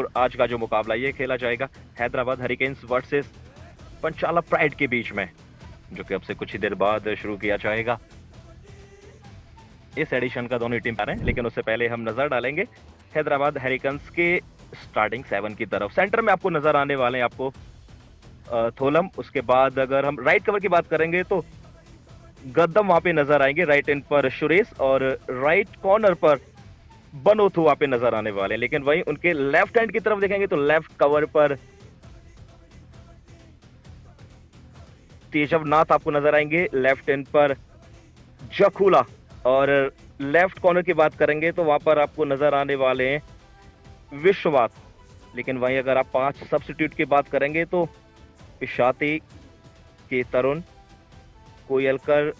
4 आज का जो मुकाबला ये खेला जाएगा हैदराबाद हरिकेन्स वर्सेस पंचाला प्राइड के बीच में, जो कि अब से कुछ ही देर बाद शुरू किया जाएगा। इस एडिशन का दोनों टीम पर हैं, लेकिन उससे पहले हम नजर डालेंगे हैदराबाद हरिकेन्स के स्टार्टिंग 7 की तरफ। सेंटर में आपको नजर आने वाले हैं आपको थोलम, उसके बाद अगर हम राइट कवर की बात करेंगे तो गद्दम वहां पे नजर आएंगे, राइट एंड पर सुरेश, और राइट कॉर्नर पर बनोथु वहां पे नजर आने वाले हैं। लेकिन वहीं उनके लेफ्ट हैंड की तरफ देखेंगे तो लेफ्ट कवर पर तेजव नाथ आपको नजर आएंगे, लेफ्ट एंड पर जखूला, और लेफ्ट कॉर्नर की बात करेंगे तो वहां पर आपको नजर आने वाले हैं विश्ववास। लेकिन वहीं अगर आप 5 सब्स्टिट्यूट की बात करेंगे तो पिशाती के तरुण, कोयलकर,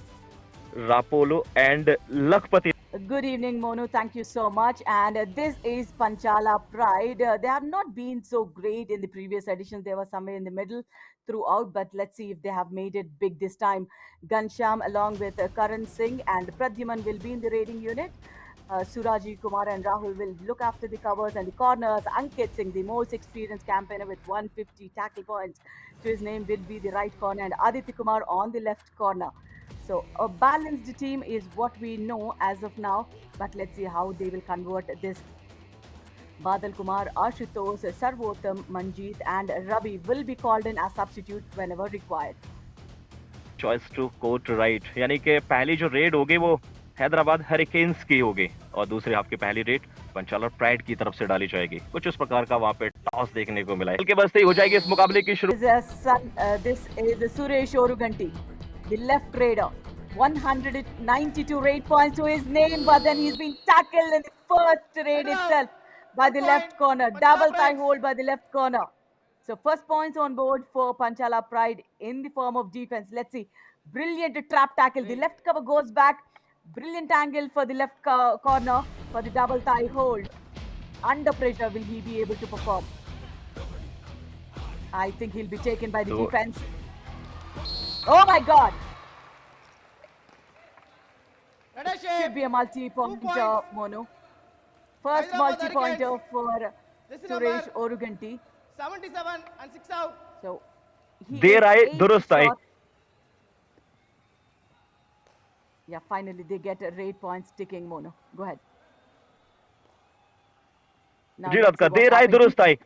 रापोलो and Lakhpati. Good evening, Monu. Thank you so much. And this is Panchala Pride. They have not been so great in the previous editions. They were somewhere in the middle throughout, but let's see if they have made it big this time. Gansham, along with Karan Singh and Pradyuman, will be in the raiding unit. Suraji Kumar and Rahul will look after the covers and the corners. Ankit Singh, the most experienced campaigner with 150 tackle points to his name, will be the right corner, and Aditya Kumar on the left corner. So a balanced team is what we know as of now, but let's see how they will convert this. Badal Kumar, Ashutosh, Sarvotam, Manjeet and Ravi will be called in as substitutes whenever required. Choice to court right, यानी कि पहली जो red होगी वो Hyderabad hurricanes की होगी और दूसरे हाफ की पहली रेड पंचाला प्राइड की तरफ से डाली जाएगी। कुछ उस प्रकार का वहां पे टॉस देखने को मिला है। के बस ही हो जाएगी इस मुकाबले की शुरू। This is Suresh Oruganti, the left raider. 192 raid points to his name, but then he's been tackled in the first raid itself by the left corner. Double thigh hold by the left corner. So first points on board for Panchala Pride in the form of defense. Let's see. Brilliant trap tackle. The left cover goes back. Brilliant angle for the left corner for the double thigh hold. Under pressure, will he be able to perform? I think he'll be taken by the defense. Oh my God! Should be a multi-pointer, Mono. First multi-pointer for Suresh Oruganti. 77 and 6 out. So देर आए दुरुस्त आए। Yeah, finally they get a raid points ticking. Mono, go ahead. जी रात का देर आए दुरुस्त आए।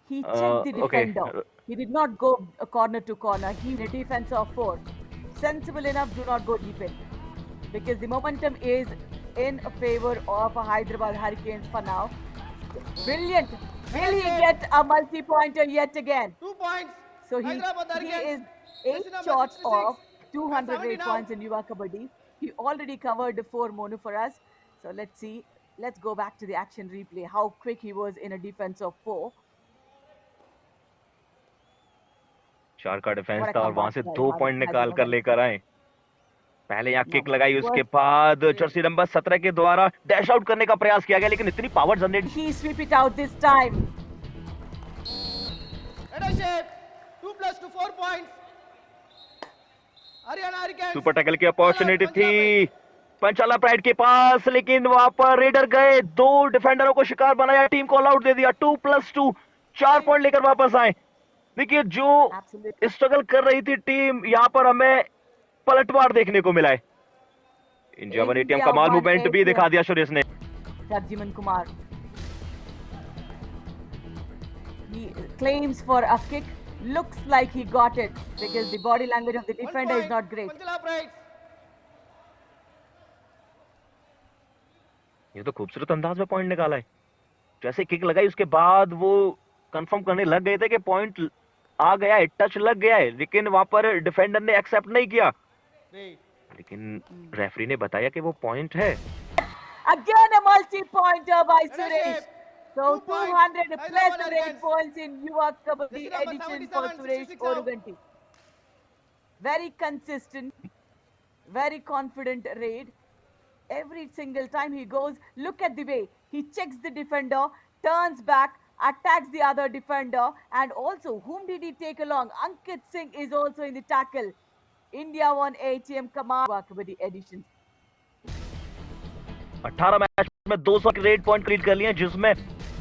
He checked the defender. He did not go corner to corner. He a defense of 4. Sensible enough, do not go deep in. Because the momentum is in favor of Hyderabad Hurricanes for now. Brilliant. Will he get a multi-pointer yet again? 2 points. So he is 8 short of 200 raid points in Yuva Kabaddi. He already covered 4 Monu for us. So let's see. Let's go back to the action replay. How quick he was in a defense of 4. 4 का defence था और वहां से 2 point निकाल कर लेकर आए। पहले यहाँ किक लगाई, उसके बाद जर्सी नंबर 17 के द्वारा डैश आउट करने का प्रयास किया गया, लेकिन इतनी power generate. He sweep it out this time. Header 2 plus 2 4 points. Haryana hurricanes super tackle की अपॉर्चुनिटी थी पंचाला प्राइड के पास, लेकिन वहां पर रेडर गए, 2 डिफेंडरों को शिकार बनाया, टीम को ऑल आउट दे दिया। 2 + 2 4 पॉइंट लेकर वापस आए। देखिए जो स्ट्रगल कर रही थी टीम, यहाँ पर हमें पलटवार देखने को मिला है। इंडिया 1 ATM कमाल मूवमेंट भी दिखा दिया सुरेश ने। Pradyuman Kumar. He claims for a kick. Looks like he got it because the body language of the defender is not great. Panchala pride ये तो खूबसूरत अंदाज में पॉइंट निकाला है। जैसे किक लगाई उसके बाद वो कंफर्म करने लग गए थे कि पॉइंट आ गया है, टच लग गया है, लेकिन वहां पर डिफेंडर ने एक्सेप्ट नहीं किया। लेकिन रेफरी ने बताया कि वो पॉइंट है। Again a multi-pointer by Suresh. So 200 plus raid points in Yuva Kabaddi edition for Suresh Oruganti. Very consistent, very confident raid. Every single time he goes, look at the way he checks the defender, turns back, attacks the other defender, and also whom did he take along? Ankit Singh is also in the tackle. India 1 ATM Command Kabaddi editions. 18 match में 200 red point create कर लिए हैं, जिसमें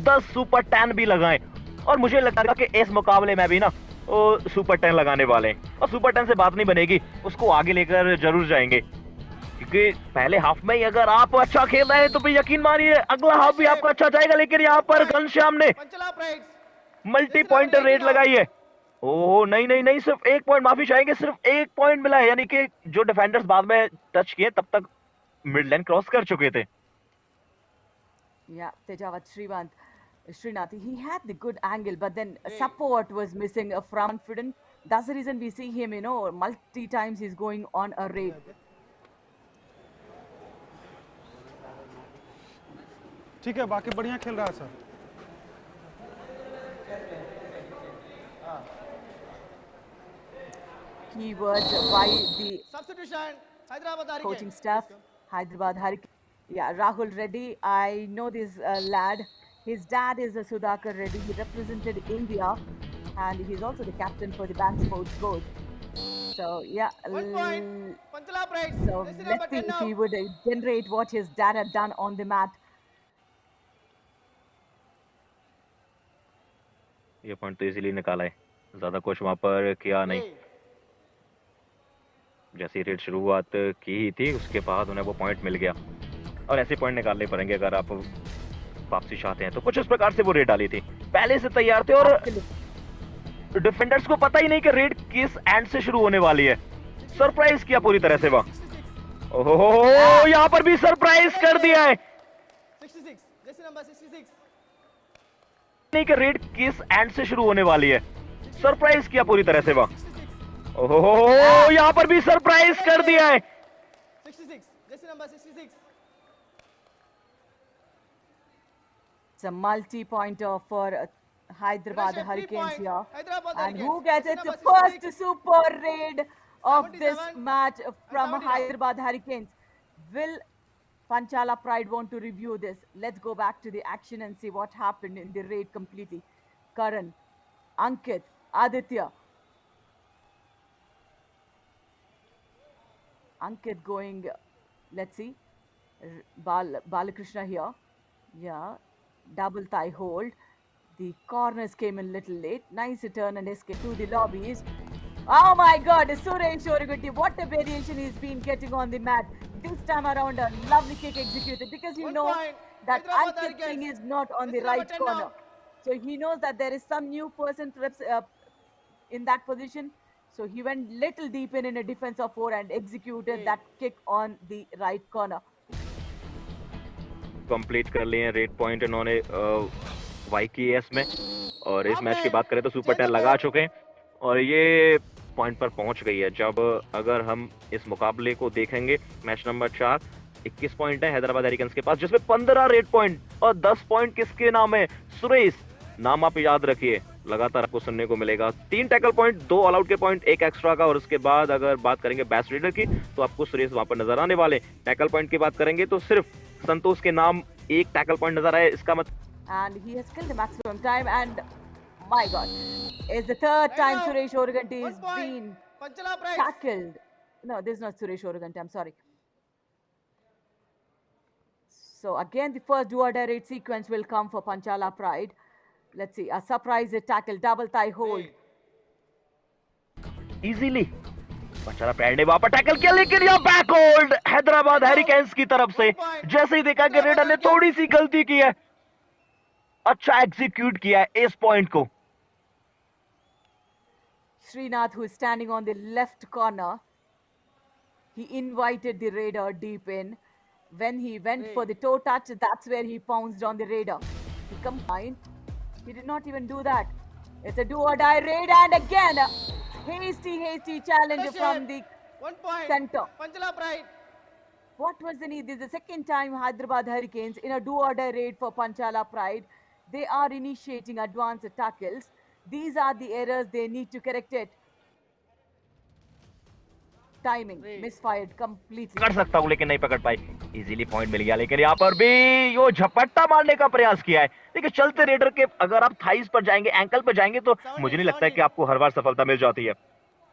10 super 10 भी लगाए। और मुझे लगता है कि इस मुकाबले में भी ना वो सुपर 10 लगाने वाले हैं, और सुपर 10 से बात नहीं बनेगी, उसको आगे लेकर जरूर जाएंगे। क्योंकि पहले हाफ में ही अगर आप अच्छा खेल रहे हैं तो भी यकीन मानिए अगला हाफ भी आपका अच्छा जाएगा। लेकिन यहाँ पर घनश्याम ने Panchala Prides. Multi pointer red लगाई है। ओह नहीं नहीं नहीं, सिर्फ एक पॉइंट, माफी चाहेंगे, सिर्फ एक पॉइंट मिला है। यानी कि जो डिफेंडर्स बाद में टच किए तब तक मिड लाइन क्रॉस कर चुके थे। Yeah, Tejavat Srinath, he had the good angle, but then support was missing from confident. That's the reason we see him, multi times he's going on a raid. ठीक है, बाकी बढ़िया खेल रहा है sir. Keywords by the Substitution. Hyderabad Hurricanes. coaching staff, Hyderabad Hurricanes. Yeah, Rahul Reddy. I know this lad. His dad is Sudhakar Reddy. He represented India, and he's also the captain for the band sports board. So yeah, 1 point. Panchala Prides. so Jersey number let's see 10 if now. he would generate what his dad had done on the mat. ये point तो easily निकाला है, ज्यादा कुछ वहां पर किया नहीं। जैसी रेड शुरुआत की ही थी उसके बाद उन्हें वो पॉइंट मिल गया, और ऐसे पॉइंट निकालने पड़ेंगे अगर आप वापसी चाहते हैं तो। कुछ इस प्रकार से वो रेड डाली थी, पहले से तैयार थे, और डिफेंडर्स को पता ही नहीं कि रेड किस एंड से शुरू होने वाली है। सरप्राइज किया पूरी तरह से वह। ओहो, यहाँ पर भी सरप्राइज कर दिया है। 66. Jersey number 66. नहीं कि रेड किस एंड से शुरू होने वाली है। सरप्राइज किया पूरी तरह से वह। ओहो, यहाँ पर भी सरप्राइज कर दिया है। 66. Jersey number 66. It's a multi-pointer for Hyderabad Pressure, 3 Hurricanes point. here. Hyderabad And who Hurricanes. gets Jersey it? The number first 66. super raid of this 77 match from 79. Hyderabad Hurricanes. Will Panchala Pride want to review this? Let's go back to the action and see what happened in the raid completely. Karan, Ankit, Aditya. Ankit going, let's see, Balakrishna here. Yeah, double thigh hold. The corners came in little late. Nice return and escape to the lobbies. Oh my God, Suresh Origutti, what a variation he's been getting on the mat. This time around, a lovely kick executed because he 1 knows point. that Hyderabad Ankit Singh Hurricanes. is not on the Jersey number right 10 corner. now. So he knows that there is some new person in that position. So he went little deep in a defense of 4 and executed that kick on the right corner. Complete कर लिए हैं red point इन्होंने YKS में, और इस match की बात करें तो सुपर 10 लगा चुके हैं, और ये पॉइंट पर पहुंच गई है। जब अगर हम इस मुकाबले को देखेंगे, मैच नंबर 4, 21 पॉइंट है हैदराबाद हरिकेन्स के पास, जिसमें 15 रेड पॉइंट और 10 पॉइंट किसके नाम है? सुरेश। नाम आप याद रखिए, लगातार आपको सुनने को मिलेगा। 3 टैकल पॉइंट, 2 ऑल आउट के पॉइंट, 1 एक्स्ट्रा का, और उसके बाद अगर बात करेंगे बेस्ट रेडर की तो आपको सुरेश वहां पर नजर आने वाले। टैकल पॉइंट की बात करेंगे तो सिर्फ संतोष के नाम 1 टैकल पॉइंट नजर आए, इसका मतलब And he has killed the maximum time, and my God, it's the third time now, Suresh Origutti 1 is point. been Panchala Prides. tackled. No, this is not Suresh Origutti, I'm sorry. So again, the first do-or-die raid sequence will come for Panchala Pride. Let's see, a surprise tackle, double thigh hold. Easily Panchala pride ने वहां पर tackle किया, लेकिन यह back hold Hyderabad hurricanes की तरफ से। जैसे ही देखा कि रेडर ने थोड़ी सी गलती की है, अच्छा एग्जीक्यूट किया है इस पॉइंट को। Srinath, who is standing on the left corner, he invited the raider deep in. When he went for the toe touch, that's where he pounced on the raider. He combined. He did not even do that. It's a do-or-die raid, and again, a hasty challenge Pressure. from the 1 point. center. Panchala Pride. What was the need? This is the second time Hyderabad Hurricanes in a do-or-die raid for Panchala Pride. They are initiating advanced tackles. These are the errors they need to correct it. Timing misfired completely. पकड़ सकता हूँ लेकिन नहीं पकड़ पाई, easily point मिल गया। लेकिन यहाँ पर भी यो झपट्टा मारने का प्रयास किया है। देखिए चलते रेडर के अगर आप थाइस पर जाएंगे, एंकल पर जाएंगे तो मुझे नहीं लगता है कि आपको हर बार सफलता मिल जाती है।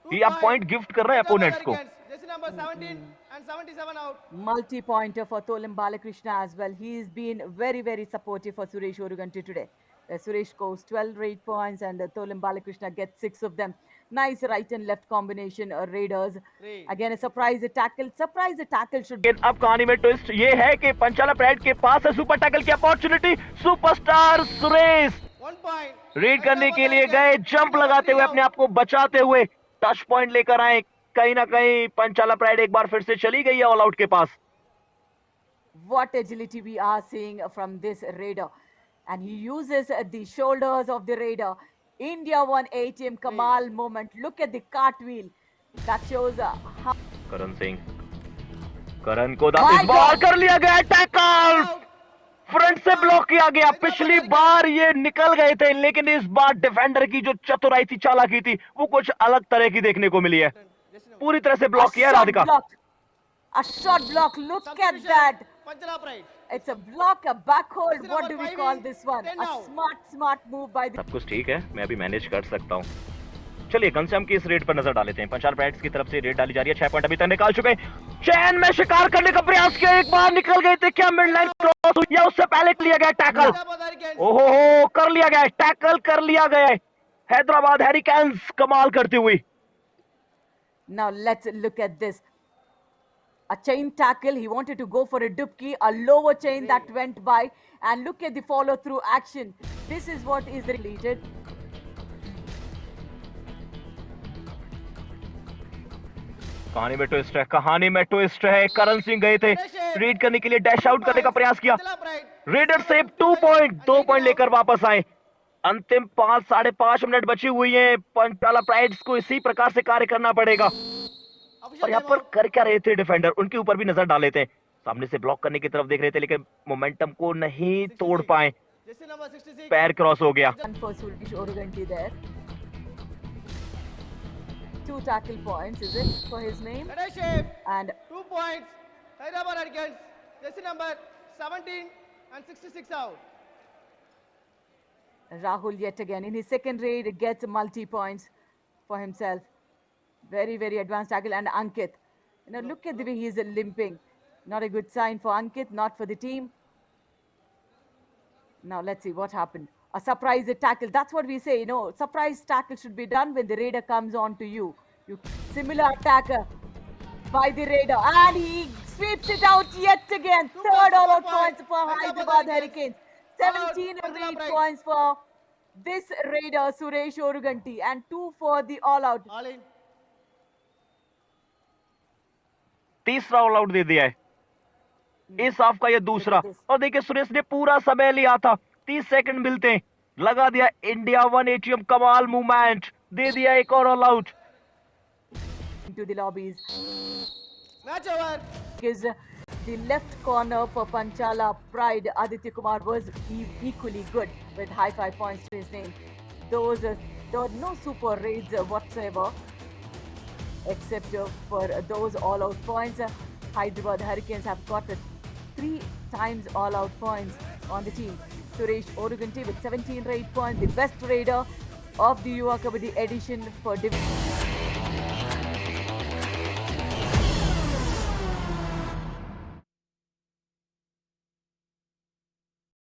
ये आप पॉइंट गिफ्ट कर रहे हैं अपोनेंट्स को। number 17 and 77 out. Multi-pointer for Tholam Balakrishna as well. He's been very, very supportive for Suresh Oruganti today. Suresh scores 12 rate points and Tholam Balakrishna gets 6 of them. Nice right and left combination, Raiders. Great. Again, a surprise tackle. Surprise tackle should लेकिन अब कहानी में twist ये है कि पंचाला pride के पास है super tackle की opportunity. Superstar Suresh 1 point. Read करने के लिए गए, जंप लगाते हुए अपने आप को बचाते हुए टच पॉइंट लेकर आए। कहीं ना कहीं पंचाला प्राइड एक बार फिर से चली गई है ऑल आउट के पास। What agility we are seeing from this Raider. And he uses the shoulders of the Raider. India won ATM Kamal moment. Look at the cartwheel. That shows how... Karan Singh, करण को My इस बार God! कर लिया गया tackle, front से block किया गया। पिछली बार ये निकल गए थे, लेकिन इस बार डिफेंडर की जो चतुराई थी, चालाकी थी, वो कुछ अलग तरह की देखने को मिली है। पूरी तरह से ब्लॉक किया Radhika. A short block. Look at that. Panchala Pride. It's a block, a back hold. This is What number do we 5 call in this one? 10 A now. smart move by the... सब कुछ ठीक है, मैं अभी manage कर सकता हूँ। चलिए घनश्याम की इस रेड पर नजर डालेते हैं। पंचाल प्राइड्स की तरफ से रेड डाली जा रही है। 6 पॉइंट अभी तक निकाल चुके हैं। चैन में शिकार करने का प्रयास किया, एक बार निकल गए थे। क्या मिड लाइन क्रॉस हुई या उससे पहले लिया गया टैकल? Hyderabad Hurricanes. ओहो, कर लिया गया है, टैकल कर लिया गया है। हैदराबाद हैरिकेन्स कमाल करती हुई। Now let's look at this. A chain tackle. He wanted to go for a dupki, a lower chain that went by, and look at the follow through action. This is what is related. कहानी में twist है, कहानी में twist है। करण सिंह गए थे read करने के लिए, डैश आउट करने का प्रयास किया। Panchala Pride. रेडर से 2 पॉइंट लेकर वापस आए। अंतिम 5.5 मिनट बची हुई है। पंचाला प्राइड्स को इसी प्रकार से कार्य करना पड़ेगा। Official और यहाँ पर timeout. कर क्या रहे थे डिफेंडर, उनके ऊपर भी नजर डाले थे। सामने से ब्लॉक करने की तरफ देख रहे थे, लेकिन मोमेंटम को नहीं तोड़ पाए। Jersey number 66. पैर क्रॉस हो गया। And for Suresh Oruganti there. 2 tackle points, is it, for his name? Leadership. And 2 points. Hyderabad Hurricanes. Jersey number 17 and 66 out. Rahul yet again in his second raid gets multi points for himself. Very, very advanced tackle. And Ankit. Now look at the way he's limping. Not a good sign for Ankit, not for the team. Now let's see what happened. A surprise tackle. That's what we say. Surprise tackle should be done when the Raider comes on to you. Similar attacker by the Raider. And he sweeps it out yet again. Third all out points for Hyderabad Hurricanes. 17 raid points for this Raider, Suresh Oruganti. And 2 for the all out. All in. तीसरा all out दे दिया है इस half का, ये दूसरा। और देखिए सुरेश ने पूरा समय लिया था, 30 सेकंड मिलते हैं, लगा दिया। इंडिया 1 ATM कमाल मूवमेंट, दे दिया एक और all out. Into the lobbies. Match over. Is the left corner for Panchala Pride. Aditya Kumar was equally good with high 5 points to his name. There were no super raids whatsoever, except for those all-out points. Hyderabad Hurricanes have got 3 times all-out points on the team. Suresh Oruganti with 17 raid points, the best raider of the Yuva Kabaddi edition for division.